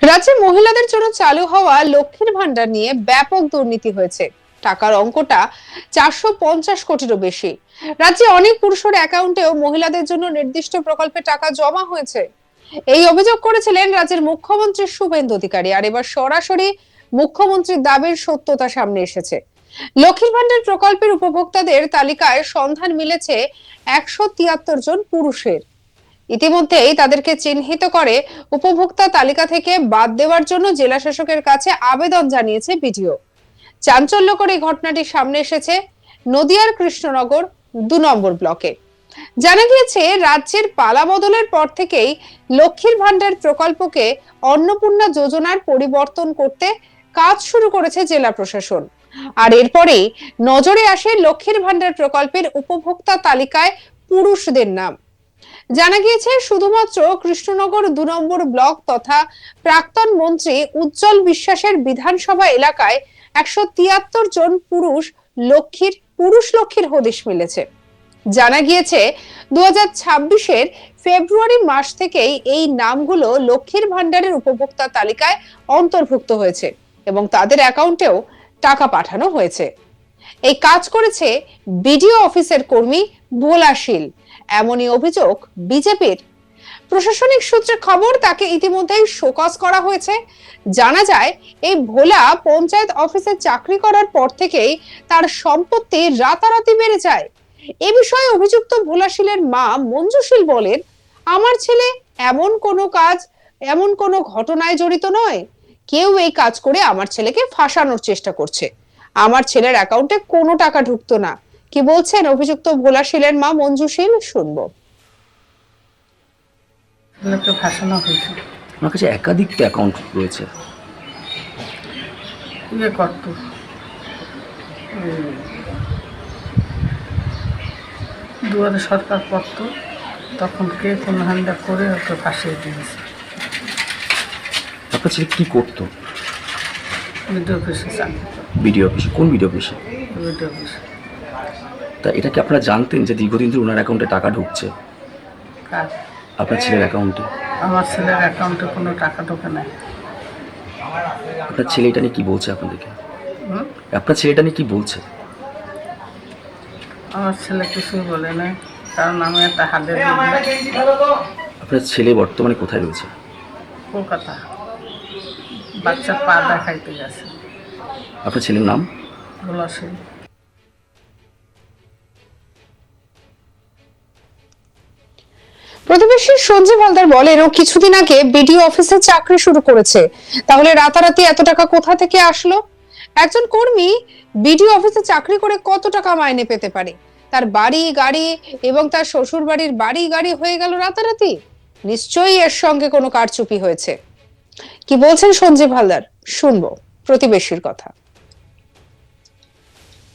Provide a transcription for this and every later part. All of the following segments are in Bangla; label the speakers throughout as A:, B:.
A: রাজ্যে মহিলাদের জন্য চালু হওয়া লক্ষ্মীর ভান্ডার নিয়ে ব্যাপক দুর্নীতি হয়েছে। টাকার অঙ্কটা 450 কোটিরও বেশি। রাজ্যে অনেক পুরুষের অ্যাকাউন্টেও মহিলাদের জন্য নির্দিষ্ট প্রকল্পে টাকা জমা হয়েছে। এই অভিযোগ করেছিলেন রাজ্যের মুখ্যমন্ত্রী শুভেন্দু অধিকারী, আর এবার সরাসরি মুখ্যমন্ত্রীর দাবির সত্যতা সামনে এসেছে। লক্ষ্মীর ভান্ডার প্রকল্পের উপভোক্তাদের তালিকায় সন্ধান মিলেছে 173 জন পুরুষের। ইতিমধ্যেই তাদেরকে চিহ্নিত করে উপভোক্তা তালিকা থেকে বাদ দেওয়ার জন্য জেলা শাসকের কাছে আবেদন জানিয়েছে বিডিও। চাঞ্চল্যকর এই ঘটনাটি সামনে এসেছে নদিয়ার কৃষ্ণনগর 2 নম্বর ব্লকে। জানা গিয়েছে, রাজ্যের পালা বদলের পর থেকেই লক্ষ্মীর ভান্ডার প্রকল্পকে অন্নপূর্ণা যোজনার পরিবর্তন করতে কাজ শুরু করেছে জেলা প্রশাসন। আর এরপরেই নজরে আসে লক্ষ্মীর ভান্ডার প্রকল্পের উপভোক্তা তালিকায় পুরুষদের নাম। জানা গিয়েছে, শুধুমাত্র কৃষ্ণনগর 2 নম্বর ব্লক তথা প্রাক্তন মন্ত্রী উজ্জ্বল বিশ্বাসের বিধানসভা এলাকায় 173 জন পুরুষ লক্ষ্মীর হদিশ মিলেছে। জানা গিয়েছে, 2026-এর ফেব্রুয়ারি মাস থেকেই এই নামগুলো লক্ষ্মীর ভান্ডারের উপভোক্তা তালিকায় অন্তর্ভুক্ত হয়েছে এবং তাদের অ্যাকাউন্টেও টাকা পাঠানো হয়েছে। এই কাজ করেছে বিডিও অফিসের কর্মী ভোলা শীল, এমনই অভিযোগ বিজেপির। প্রশাসনিক সূত্রে খবর, তাকে ইতিমধ্যেই শোকজ করা হয়েছে। জানা যায়, এই ভোলা পঞ্চায়েত অফিসে চাকরি করার পর থেকেই তার সম্পত্তি রাতারাতি বেড়ে যায়। এ বিষয়ে অভিযুক্ত ভোলা শীলের মা মঞ্জু শীল বলেন, আমার ছেলে এমন কোনো ঘটনায় জড়িত নয়। কেউ এই কাজ করে আমার ছেলেকে ফাঁসানোর চেষ্টা করছে। আমার ছেলের অ্যাকাউন্টে কোনো টাকা ঢুকতো না। কি বলছেন অভিযুক্ত ভোলা শীলের মা মঞ্জু শীল, শুনবো।
B: ফাঁসানো হয়েছে।
C: আমার কাছে একাধিক অ্যাকাউন্ট রয়েছে।
B: ইয়ে করতো, দুয়ারে সরকার করতো, তখন কে কোন হান্ডা করে ওকে ফাঁসিয়ে দিয়েছে।
C: আপনার ছেলে কি করতো?
B: বিডিও অফিসে চাকরি।
C: বিডিও অফিসে? কোন বিডিও অফিসে?
B: বিডিও অফিসে।
C: তা এটা কি আপনারা জানতেন যে দীর্ঘদিন ধরে ওনার অ্যাকাউন্টে টাকা ঢুকছে?
B: কার?
C: আপনার ছেলের অ্যাকাউন্টে।
B: আমার ছেলের অ্যাকাউন্টে কোনো টাকা ঢোকে নাই।
C: আপনার ছেলে এটা নিয়ে কি বলছে আপনাদেরকে? আপনার ছেলে এটা নিয়ে কি বলছে?
B: আমার ছেলে কিছুই বলে না, কারণ আমি একটা হাতের।
C: আপনার ছেলে বর্তমানে কোথায় রয়েছে?
B: কলকাতা, বাচ্চা পা দেখাইতে গেছে।
C: আপনার ছেলের নাম?
B: ভোলা শীল।
A: প্রতিবেশী সঞ্জীব হালদার বলেন, ও কিছুদিন আগে বিডিও অফিসে চাকরি শুরু করেছে। তাহলে রাতারাতি এত টাকা কোথা থেকে আসলো? একজন কর্মী বিডিও অফিসে চাকরি করে কত টাকা মাইনে পেতে পারে? তার বাড়ি গাড়ি এবং তার শ্বশুর বাড়ির বাড়ি গাড়ি হয়ে গেল রাতারাতি। নিশ্চয়ই এর সঙ্গে কোনো কারচুপি হয়েছে। কি বলছেন সঞ্জীব হালদার, শুনবো প্রতিবেশীর কথা।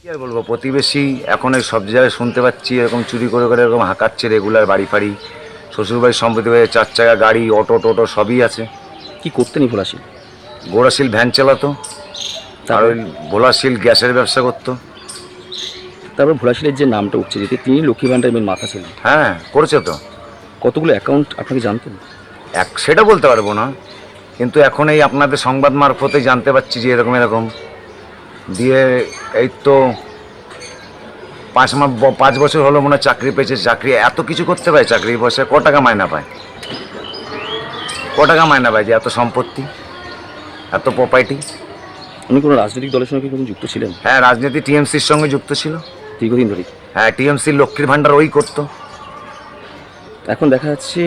D: কি আর বলবো, প্রতিবেশী এখন এই সব জায়গায় শুনতে পাচ্ছি এরকম চুরি করে করে এরকম হাঁকাচ্ছে রেগুলার বাড়ি ফাড়ি, শ্বশুরবাড়ির সম্পত্তি, 4 চাকা গাড়ি, অটো টোটো সবই আছে।
C: কি করতেন এই ভোলা শীল?
D: গোড়াশীল ভ্যান চালাতো, আর ওই ভোলাশীল গ্যাসের ব্যবসা করতো।
C: তারপর ভোলা শীলের যে নামটা উঠছে, যেতে তিনি লক্ষ্মী ভান্ডারের মাথা ছিলেন।
D: হ্যাঁ, করেছে তো।
C: কতগুলো অ্যাকাউন্ট আপনাকে জানতেন?
D: সেটা বলতে পারবো না, কিন্তু এখন এই আপনাদের সংবাদ মারফতে জানতে পারছি যে এরকম এরকম দিয়ে। এই তো 5 বছর হলো মনে হয় চাকরি পেয়েছে। চাকরি এত কিছু করতে পারে, চাকরি পয়সা ক টাকা মায়না পায়? যে এত সম্পত্তি, এত প্রপার্টি?
C: উনি কোনো রাজনৈতিক দলের সঙ্গে কোনো যুক্ত ছিলেন?
D: হ্যাঁ, রাজনীতি টিএমসির সঙ্গে যুক্ত ছিল
C: দীর্ঘদিন ধরে।
D: হ্যাঁ, টিএমসির লক্ষ্মীর ভান্ডার ওই করতো।
C: এখন দেখা যাচ্ছে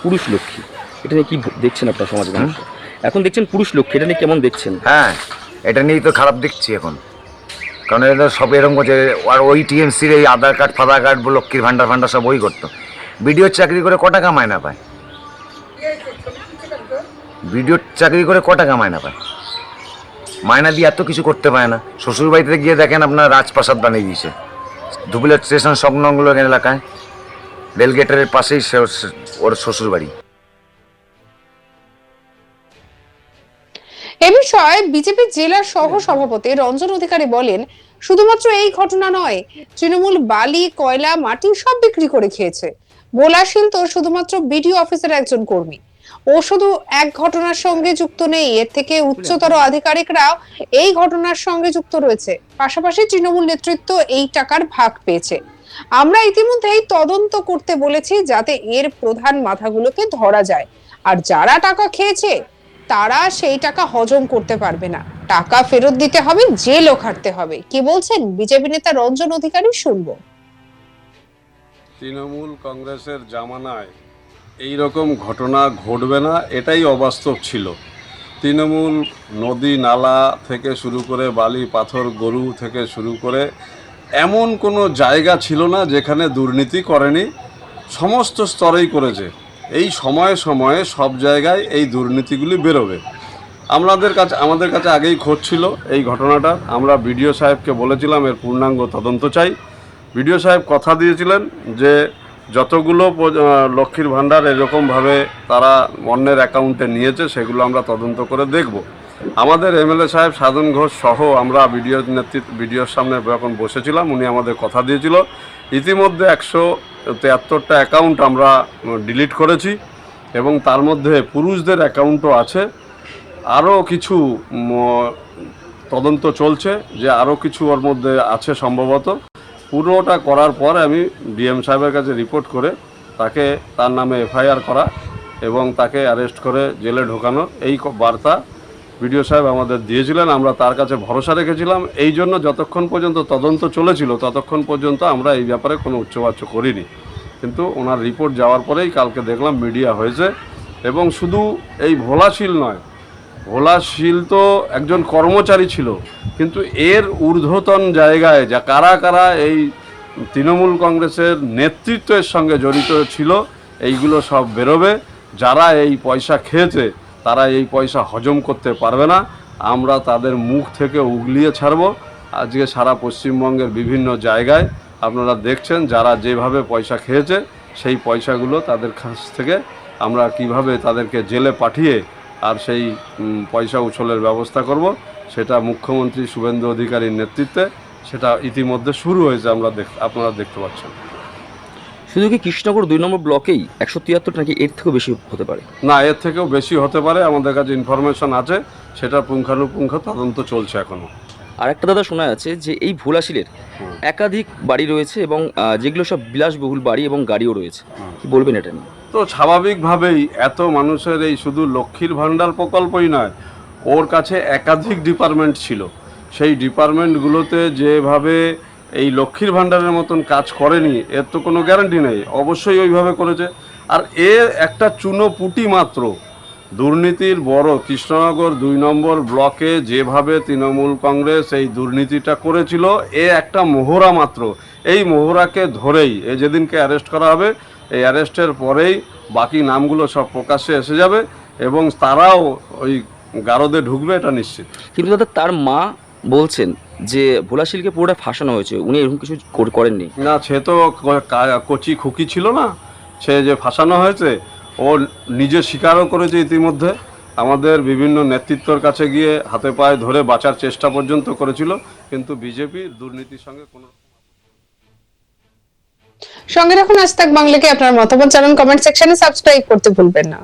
C: পুরুষ লক্ষ্মী, এটা নিয়ে কি দেখছেন আপনার সমাজ মানুষ? এখন দেখছেন পুরুষ লক্ষ্মী, এটা নিয়ে কেমন দেখছেন?
D: হ্যাঁ, এটা নিয়েই তো খারাপ দেখছি এখন, কারণ এটা সব এরকম করছে। আর ওই টিএমসির এই আধার কার্ড ফাধার কার্ড, লক্ষ্মীর ভান্ডার সব ওই করতো। বিডিওর চাকরি করে ক টাকা মায়না পায়? মায়না দিয়ে এত কিছু করতে পারে না। শ্বশুর বাড়িতে গিয়ে দেখেন আপনার রাজপ্রাসাদ বানিয়ে দিয়েছে ধুবুলের স্টেশন সংলগ্ন এলাকায়, রেলগেটের পাশেই ওর শ্বশুর বাড়ি।
A: এ বিষয়ে বিজেপি জেলা সহ সভাপতি রঞ্জন অধিকারী বলেন, শুধুমাত্র এই ঘটনা নয়, তৃণমূল বালি কয়লা মাটি সব বিক্রি করে খেয়েছে। ভোলা শীল তো শুধুমাত্র বিডিও অফিসের একজন কর্মী। ও শুধু এক ঘটনার সঙ্গে যুক্ত নেই, এর থেকে উচ্চতর আধিকারিকরাও এই ঘটনার সঙ্গে যুক্ত রয়েছে। পাশাপাশি তৃণমূল নেতৃত্ব এই টাকার ভাগ পেয়েছে। আমরা ইতিমধ্যেই তদন্ত করতে বলেছি যাতে এর প্রধান মাথাগুলোকে ধরা যায়, আর যারা টাকা খেয়েছে তারা সেই টাকা হজম করতে পারবে না, টাকা ফেরত দিতে হবে, জেলও খাটতে হবে। কি বলছেন বিজেপি নেতা রঞ্জন অধিকারী, শুনবো।
E: তৃণমূল কংগ্রেসের জামানায় এই রকম ঘটনা ঘটবে না, এটাই অবাস্তব ছিল। তৃণমূল নদী নালা থেকে শুরু করে বালি পাথর গরু থেকে শুরু করে এমন কোনো জায়গা ছিল না যেখানে দুর্নীতি করেনি, সমস্ত স্তরেই করেছে। এই সময়ে সময়ে সব জায়গায় এই দুর্নীতিগুলি বেরোবে। আমাদের কাছে আগেই খোঁজ ছিল এই ঘটনাটা। আমরা বিডিও সাহেবকে বলেছিলাম এর পূর্ণাঙ্গ তদন্ত চাই। বিডিও সাহেব কথা দিয়েছিলেন যে যতগুলো লক্ষ্মীর ভাণ্ডার এরকমভাবে তারা অন্যের অ্যাকাউন্টে নিয়েছে সেগুলো আমরা তদন্ত করে দেখব। আমাদের এমএলএ সাহেব সাধন ঘোষ সহ আমরা বিডিওর সামনে যখন বসেছিলাম উনি আমাদের কথা দিয়েছিল ইতিমধ্যে 173টা অ্যাকাউন্ট আমরা ডিলিট করেছি এবং তার মধ্যে পুরুষদের অ্যাকাউন্টও আছে। আরও কিছু তদন্ত চলছে যে আরও কিছু ওর মধ্যে আছে সম্ভবত। পুরোটা করার পর আমি ডিএম সাহেবের কাছে রিপোর্ট করে তাকে তার নামে এফআইআর করা এবং তাকে অ্যারেস্ট করে জেলে ঢোকানো, এই বার্তা বিডিও সাহেব আমাদের দিয়েছিলেন। আমরা তার কাছে ভরসা রেখেছিলাম, এই জন্য যতক্ষণ পর্যন্ত তদন্ত চলেছিল ততক্ষণ পর্যন্ত আমরা এই ব্যাপারে কোনো উচ্চবাচ্য করিনি। কিন্তু ওনার রিপোর্ট যাওয়ার পরেই কালকে দেখলাম মিডিয়া হয়েছে। এবং শুধু এই ভোলাশীল নয়, ভোলাশীল তো একজন কর্মচারী ছিল, কিন্তু এর ঊর্ধ্বতন জায়গায় যা কারা কারা এই তৃণমূল কংগ্রেসের নেতৃত্বের সঙ্গে জড়িত ছিল এইগুলো সব বেরোবে। যারা এই পয়সা খেয়েছে তারা এই পয়সা হজম করতে পারবে না, আমরা তাদের মুখ থেকে উগলিয়ে ছাড়ব। আজকে সারা পশ্চিমবঙ্গের বিভিন্ন জায়গায় আপনারা দেখছেন যারা যেভাবে পয়সা খেয়েছে সেই পয়সাগুলো তাদের কাছ থেকে আমরা কিভাবে তাদেরকে জেলে পাঠিয়ে আর সেই পয়সা উছলের ব্যবস্থা করব, সেটা মুখ্যমন্ত্রী শুভেন্দু অধিকারীর নেতৃত্বে সেটা ইতিমধ্যে শুরু হয়েছে। আপনারা দেখতে পাচ্ছেন।
C: শুধু কি কৃষ্ণনগর 2 নম্বর ব্লকেই 173 নাকি এর থেকেও বেশি হতে পারে?
E: না, এর থেকেও বেশি হতে পারে, আমাদের কাছে ইনফরমেশন আছে, সেটা পুঙ্খানুপুঙ্খ তদন্ত চলছে এখনও।
C: আর একটা দাদা শোনা যাচ্ছে যে এই ভোলাশীলের একাধিক বাড়ি রয়েছে এবং যেগুলো সব বিলাসবহুল বাড়ি এবং গাড়িও রয়েছে, কি বলবেন এটা নিয়ে?
E: তো স্বাভাবিকভাবেই এত মানুষের এই শুধু লক্ষ্মীর ভাণ্ডার প্রকল্পই নয়, ওর কাছে একাধিক ডিপার্টমেন্ট ছিল। সেই ডিপার্টমেন্টগুলোতে যেভাবে এই লক্ষ্মীর ভাণ্ডারের মতন কাজ করেনি এর তো কোনো গ্যারান্টি নেই, অবশ্যই ওইভাবে করেছে। আর এর একটা চুনোপুটি মাত্র দুর্নীতির বড় কৃষ্ণনগর 2 নম্বর ব্লকে যেভাবে তৃণমূল কংগ্রেস এই দুর্নীতিটা করেছিল, এ একটা মোহরা মাত্র। এই মোহরাকে ধরেই যেদিনকে অ্যারেস্ট করা হবে, এই অ্যারেস্টের পরেই বাকি নামগুলো সব প্রকাশ্যে এসে যাবে এবং তারাও ওই গারদে ঢুকবে, এটা নিশ্চিত।
C: কিন্তু দাদা তার মা বলছেন যে ভোলাশীলকে পুরোটা ফাঁসানো হয়েছে, উনি এরকম কিছু করেননি।
E: না, সে তো কচি খুকি ছিল না, সে যে ফাঁসানো হয়েছে ও নিজে স্বীকারও করেছে ইতিমধ্যে। আমাদের বিভিন্ন নেতৃত্বর কাছে গিয়ে হাতে পায়ে ধরে বাঁচার চেষ্টা পর্যন্ত করেছিল, কিন্তু বিজেপি দুর্নীতির সঙ্গে কোনো।
A: সঙ্গে রাখুন আজ তাক বাংলাকে। আপনার মতামত জানান কমেন্ট সেকশনে, সাবস্ক্রাইব করতে ভুলবেন না।